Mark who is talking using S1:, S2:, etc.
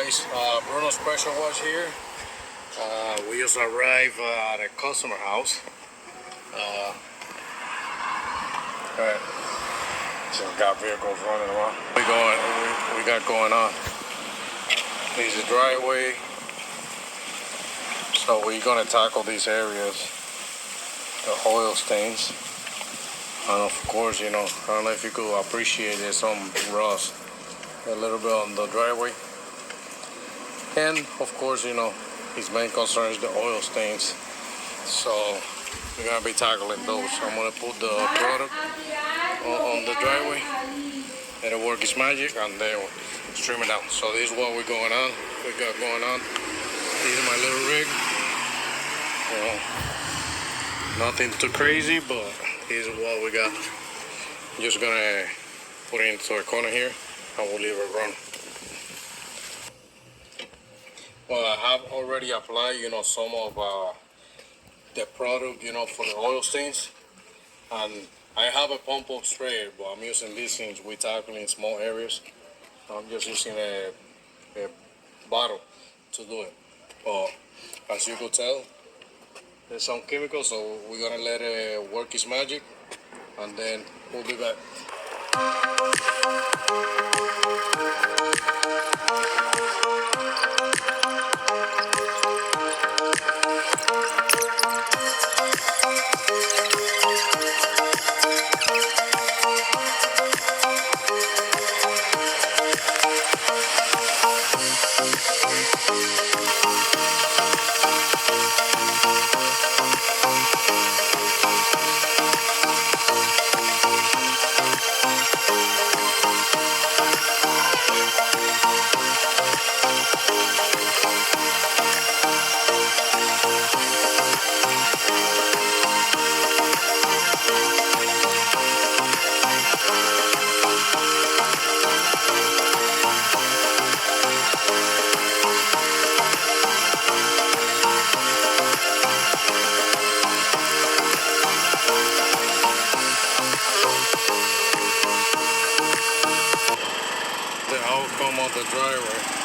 S1: guys, Bruno's pressure wash here. We just arrived at a customer house. Alright, so we got vehicles running around. We got going on. This is the driveway. So we're gonna tackle these areas, the oil stains. And of course, you know, I don't know if you could appreciate it, some rust a little bit on the driveway. And of course, you know, his main concern is the oil stains. So we're gonna be tackling those. I'm gonna put the product on the driveway. It'll work its magic and then we'll stream it down. So this is what we got going on. This is my little rig. You know, nothing too crazy, but this is what we got. Just gonna put it into a corner here and we'll leave it run. Well, I have already applied, you know, some of the product, you know, for the oil stains. And I have a pump up sprayer, but I'm using this since we're tackling small areas. I'm just using a bottle to do it. But as you could tell, there's some chemicals, so we're gonna let it work its magic, and then we'll be back. The outcome of the driveway.